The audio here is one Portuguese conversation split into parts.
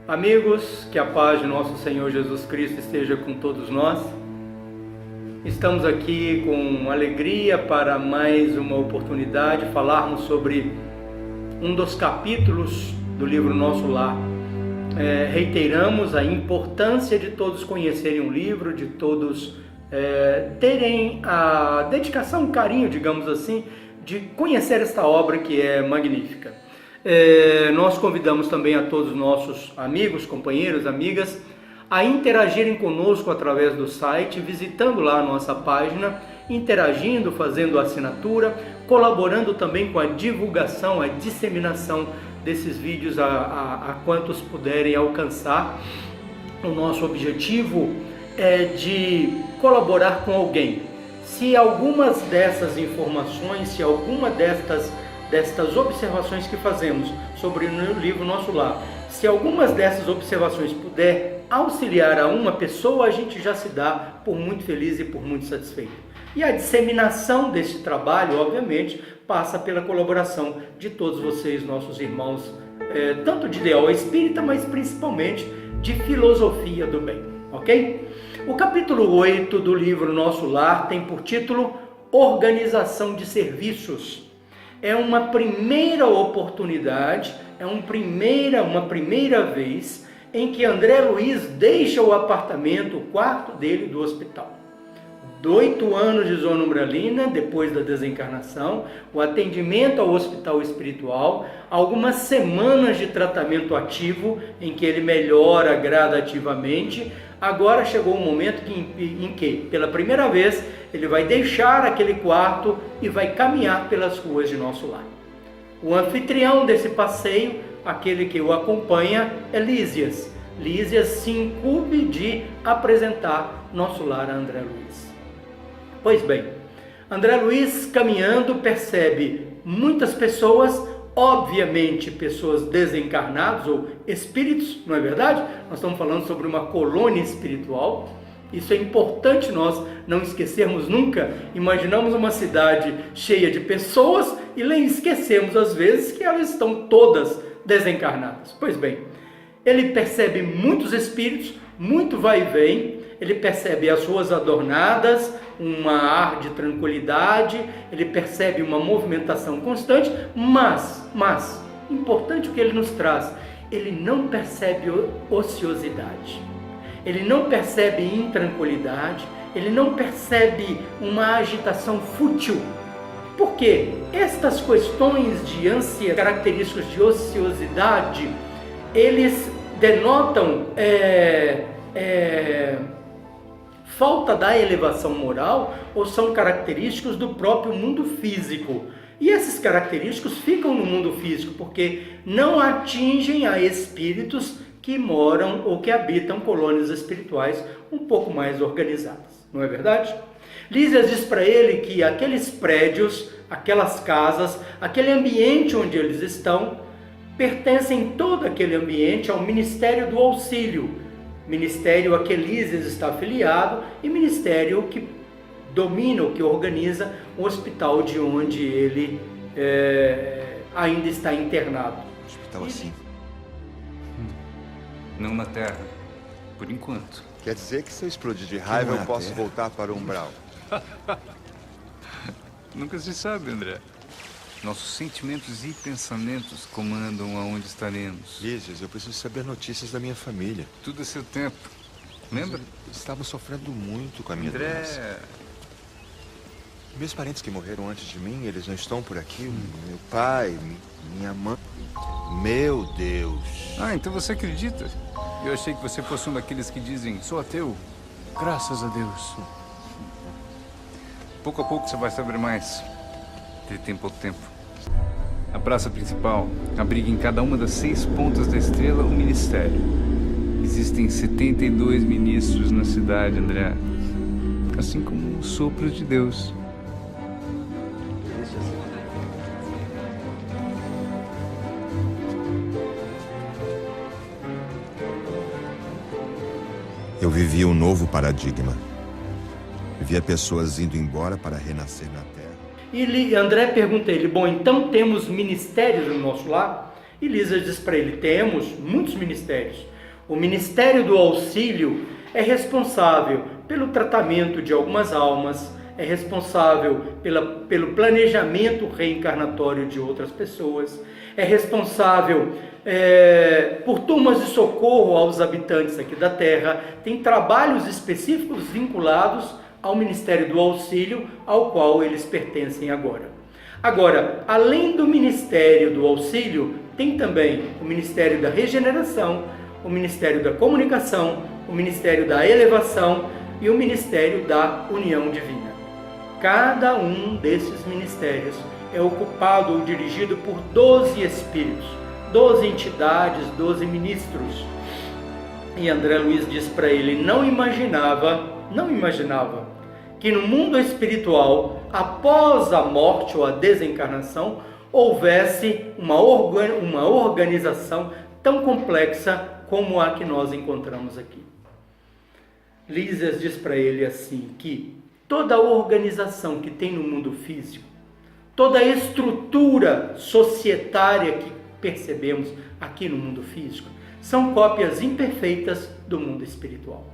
Amigos, que a paz de nosso Senhor Jesus Cristo esteja com todos nós. Estamos aqui com alegria para mais uma oportunidade de falarmos sobre um dos capítulos do livro Nosso Lar. Reiteramos a importância de todos conhecerem o livro, de todos terem a dedicação, o carinho, digamos assim, de conhecer esta obra que é magnífica. Nós convidamos também a todos os nossos amigos, companheiros, amigas a interagirem conosco através do site, visitando lá a nossa página, interagindo, fazendo assinatura, colaborando também com a divulgação, a disseminação desses vídeos a quantos puderem alcançar. O nosso objetivo é de colaborar com alguém. Se algumas dessas informações, se alguma destas observações que fazemos sobre o livro Nosso Lar, se algumas dessas observações puder auxiliar a uma pessoa, a gente já se dá por muito feliz e por muito satisfeito. E a disseminação desse trabalho, obviamente, passa pela colaboração de todos vocês, nossos irmãos, tanto de ideal espírita, mas principalmente de filosofia do bem, ok? O capítulo 8 do livro Nosso Lar tem por título Organização de Serviços. É uma primeira oportunidade, uma primeira vez em que André Luiz deixa o apartamento, o quarto dele do hospital. 8 anos de zona umbralina, depois da desencarnação, o atendimento ao hospital espiritual, algumas semanas de tratamento ativo, em que ele melhora gradativamente. Agora chegou um momento em que, pela primeira vez, ele vai deixar aquele quarto e vai caminhar pelas ruas de Nosso Lar. O anfitrião desse passeio, aquele que o acompanha, é Lísias. Lísias se incumbe de apresentar Nosso Lar a André Luiz. Pois bem, André Luiz, caminhando, percebe muitas pessoas, obviamente pessoas desencarnadas ou espíritos, não é verdade? Nós estamos falando sobre uma colônia espiritual. Isso é importante nós não esquecermos nunca. Imaginamos uma cidade cheia de pessoas e esquecemos às vezes que elas estão todas desencarnadas. Pois bem, ele percebe muitos espíritos, muito vai e vem, ele percebe as ruas adornadas, um ar de tranquilidade, ele percebe uma movimentação constante, mas, importante o que ele nos traz, ele não percebe ociosidade, ele não percebe intranquilidade, ele não percebe uma agitação fútil. Por quê? Estas questões de ânsia, características de ociosidade, eles denotam falta da elevação moral ou são característicos do próprio mundo físico. E esses característicos ficam no mundo físico porque não atingem a espíritos que moram ou que habitam colônias espirituais um pouco mais organizadas. Não é verdade? Lísias diz para ele que aqueles prédios, aquelas casas, aquele ambiente onde eles estão, pertencem todo aquele ambiente ao Ministério do Auxílio, ministério a que Lísias está afiliado e ministério que domina, ou que organiza o hospital de onde ele ainda está internado. Hospital assim? Não na Terra, por enquanto. Quer dizer que se eu explodir de raiva eu posso voltar para o umbral? Nunca se sabe, André. Nossos sentimentos e pensamentos comandam aonde estaremos. Lísias, eu preciso saber notícias da minha família. Tudo a seu tempo. Lembra? Estava sofrendo muito com a minha doença. Meus parentes que morreram antes de mim, eles não estão por aqui. Meu pai, minha mãe. Meu Deus. Ah, então você acredita? Eu achei que você fosse um daqueles que dizem, sou ateu. Graças a Deus. Pouco a pouco você vai saber mais. Tem pouco tempo. A praça principal abriga em cada uma das 6 pontas da estrela um ministério. Existem 72 ministros na cidade, André. Assim como os sopros de Deus. Eu vivia um novo paradigma. Via pessoas indo embora para renascer na Terra. E André pergunta a ele, bom, então temos ministérios no nosso lar? E Lísias diz para ele, temos muitos ministérios. O ministério do auxílio é responsável pelo tratamento de algumas almas, é responsável pelo planejamento reencarnatório de outras pessoas, é responsável por turmas de socorro aos habitantes aqui da Terra, tem trabalhos específicos vinculados ao Ministério do Auxílio, ao qual eles pertencem agora. Agora, além do Ministério do Auxílio, tem também o Ministério da Regeneração, o Ministério da Comunicação, o Ministério da Elevação e o Ministério da União Divina. Cada um desses ministérios é ocupado ou dirigido por 12 espíritos, 12 entidades, 12 ministros. E André Luiz diz para ele, não imaginava que no mundo espiritual, após a morte ou a desencarnação, houvesse uma organização tão complexa como a que nós encontramos aqui. Lísias diz para ele assim, que toda a organização que tem no mundo físico, toda a estrutura societária que percebemos aqui no mundo físico, são cópias imperfeitas do mundo espiritual.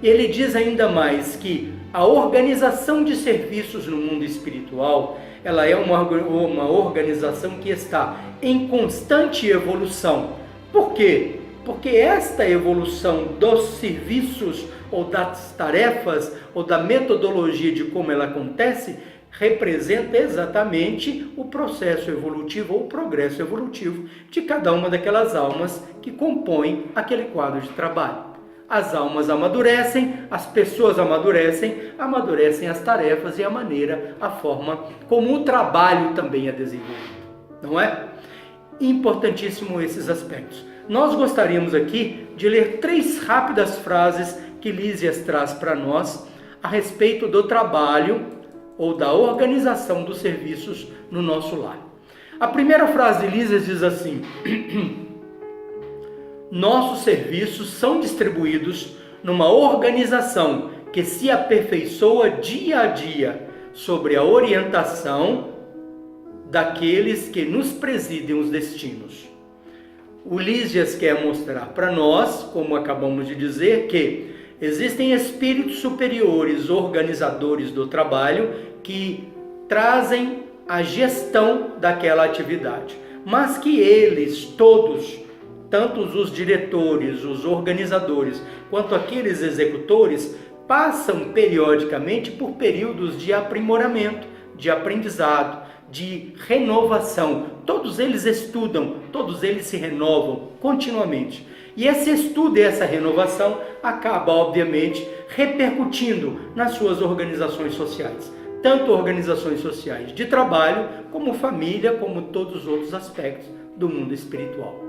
Ele diz ainda mais que a organização de serviços no mundo espiritual, ela é uma organização que está em constante evolução. Por quê? Porque esta evolução dos serviços ou das tarefas ou da metodologia de como ela acontece representa exatamente o processo evolutivo ou o progresso evolutivo de cada uma daquelas almas que compõem aquele quadro de trabalho. As almas amadurecem, as pessoas amadurecem as tarefas e a maneira, a forma como o trabalho também é desenvolvido, não é? Importantíssimo esses aspectos. Nós gostaríamos aqui de ler 3 rápidas frases que Lísias traz para nós a respeito do trabalho ou da organização dos serviços no nosso lar. A primeira frase de Lísias diz assim: nossos serviços são distribuídos numa organização que se aperfeiçoa dia a dia sobre a orientação daqueles que nos presidem os destinos. O Lísias quer mostrar para nós, como acabamos de dizer, que existem espíritos superiores, organizadores do trabalho, que trazem a gestão daquela atividade, mas que eles todos, tanto os diretores, os organizadores, quanto aqueles executores, passam periodicamente por períodos de aprimoramento, de aprendizado, de renovação. Todos eles estudam, todos eles se renovam continuamente. E esse estudo e essa renovação acaba, obviamente, repercutindo nas suas organizações sociais. Tanto organizações sociais de trabalho, como família, como todos os outros aspectos do mundo espiritual.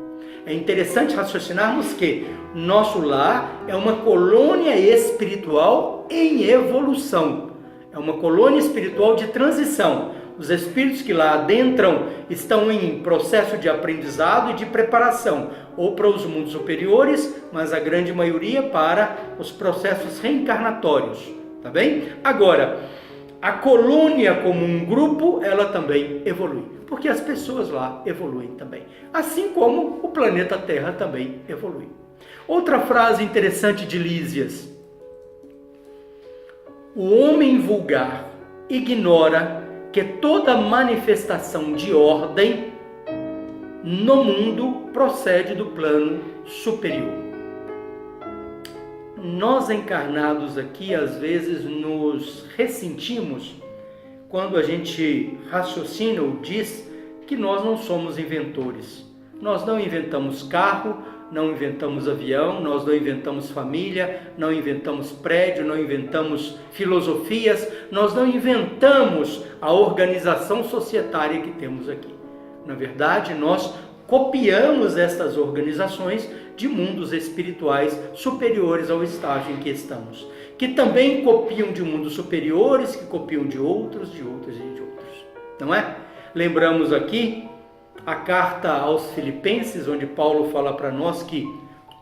É interessante raciocinarmos que nosso lar é uma colônia espiritual em evolução. É uma colônia espiritual de transição. Os espíritos que lá adentram estão em processo de aprendizado e de preparação, ou para os mundos superiores, mas a grande maioria para os processos reencarnatórios, tá bem? Agora, a colônia como um grupo, ela também evolui, porque as pessoas lá evoluem também, assim como o planeta Terra também evolui. Outra frase interessante de Lísias: o homem vulgar ignora que toda manifestação de ordem no mundo procede do plano superior. Nós encarnados aqui, às vezes, nos ressentimos quando a gente raciocina ou diz que nós não somos inventores. Nós não inventamos carro, não inventamos avião, nós não inventamos família, não inventamos prédio, não inventamos filosofias, nós não inventamos a organização societária que temos aqui. Na verdade, nós copiamos estas organizações de mundos espirituais superiores ao estágio em que estamos, que também copiam de mundos superiores, que copiam de outros, não é? Lembramos aqui a carta aos Filipenses, onde Paulo fala para nós que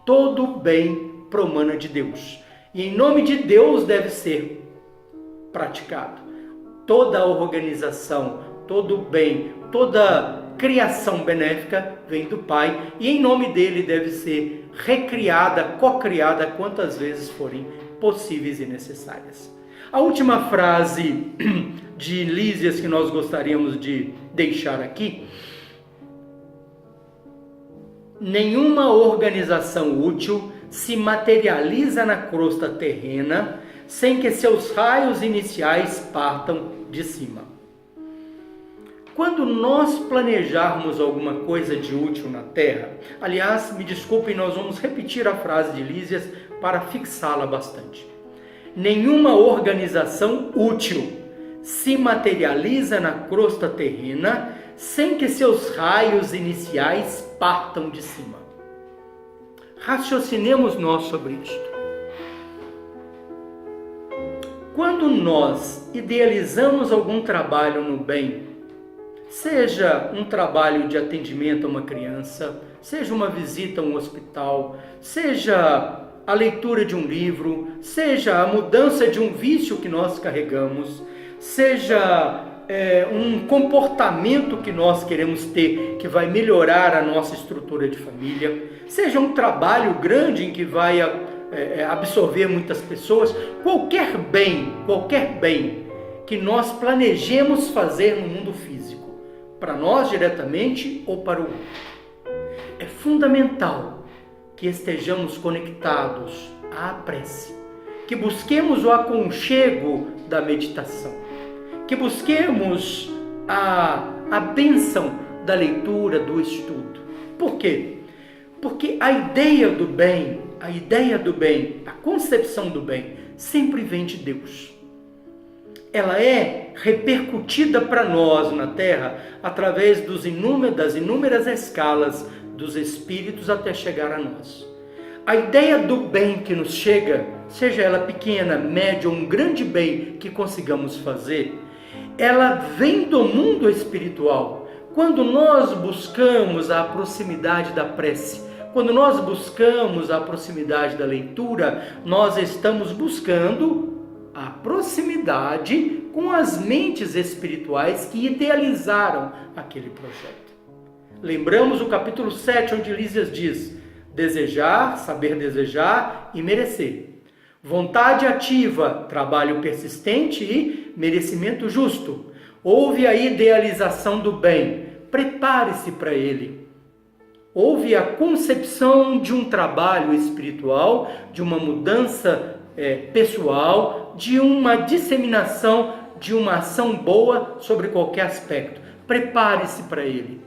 todo bem promana de Deus. E em nome de Deus deve ser praticado. Toda a organização, todo o bem, toda criação benéfica vem do Pai e em nome dele deve ser recriada, cocriada quantas vezes forem possíveis e necessárias. A última frase de Lísias que nós gostaríamos de deixar aqui: nenhuma organização útil se materializa na crosta terrena sem que seus raios iniciais partam de cima. Quando nós planejarmos alguma coisa de útil na Terra, aliás, me desculpem, nós vamos repetir a frase de Lísias para fixá-la bastante. Nenhuma organização útil se materializa na crosta terrena sem que seus raios iniciais partam de cima. Raciocinemos nós sobre isto. Quando nós idealizamos algum trabalho no bem, seja um trabalho de atendimento a uma criança, seja uma visita a um hospital, seja a leitura de um livro, seja a mudança de um vício que nós carregamos, seja um comportamento que nós queremos ter, que vai melhorar a nossa estrutura de família, seja um trabalho grande em que vai absorver muitas pessoas, qualquer bem que nós planejemos fazer no mundo físico, para nós diretamente ou para o outro. É fundamental que estejamos conectados à prece, que busquemos o aconchego da meditação, que busquemos a bênção da leitura, do estudo. Por quê? Porque a ideia do bem, a concepção do bem, sempre vem de Deus. Ela é repercutida para nós na Terra através das inúmeras escalas dos espíritos até chegar a nós. A ideia do bem que nos chega, seja ela pequena, média ou um grande bem que consigamos fazer, ela vem do mundo espiritual. Quando nós buscamos a proximidade da prece, quando nós buscamos a proximidade da leitura, nós estamos buscando a proximidade com as mentes espirituais que idealizaram aquele projeto. Lembramos o capítulo 7, onde Lísias diz: desejar, saber desejar e merecer. Vontade ativa, trabalho persistente e merecimento justo. Houve a idealização do bem, prepare-se para ele. Houve a concepção de um trabalho espiritual, de uma mudança pessoal, de uma disseminação de uma ação boa sobre qualquer aspecto. Prepare-se para ele.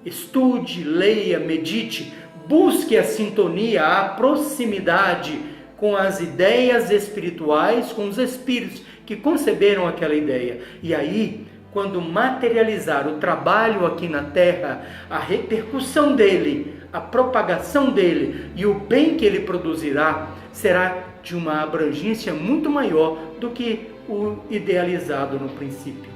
Estude, leia, medite, busque a sintonia, a proximidade com as ideias espirituais, com os espíritos que conceberam aquela ideia. E aí, quando materializar o trabalho aqui na Terra, a repercussão dele, a propagação dele e o bem que ele produzirá será de uma abrangência muito maior do que o idealizado no princípio.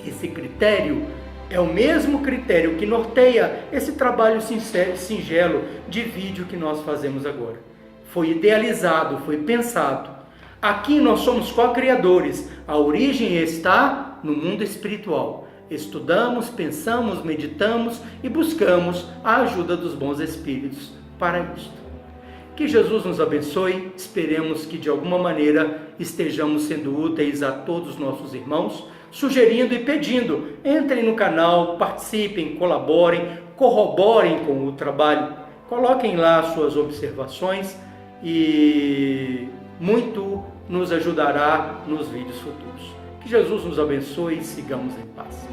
Esse critério é o mesmo critério que norteia esse trabalho singelo de vídeo que nós fazemos agora. Foi idealizado, foi pensado. Aqui nós somos co-criadores. A origem está no mundo espiritual. Estudamos, pensamos, meditamos e buscamos a ajuda dos bons espíritos para isto. Que Jesus nos abençoe. Esperemos que de alguma maneira estejamos sendo úteis a todos os nossos irmãos, sugerindo e pedindo. Entrem no canal, participem, colaborem, corroborem com o trabalho. Coloquem lá suas observações e muito nos ajudará nos vídeos futuros. Que Jesus nos abençoe e sigamos em paz.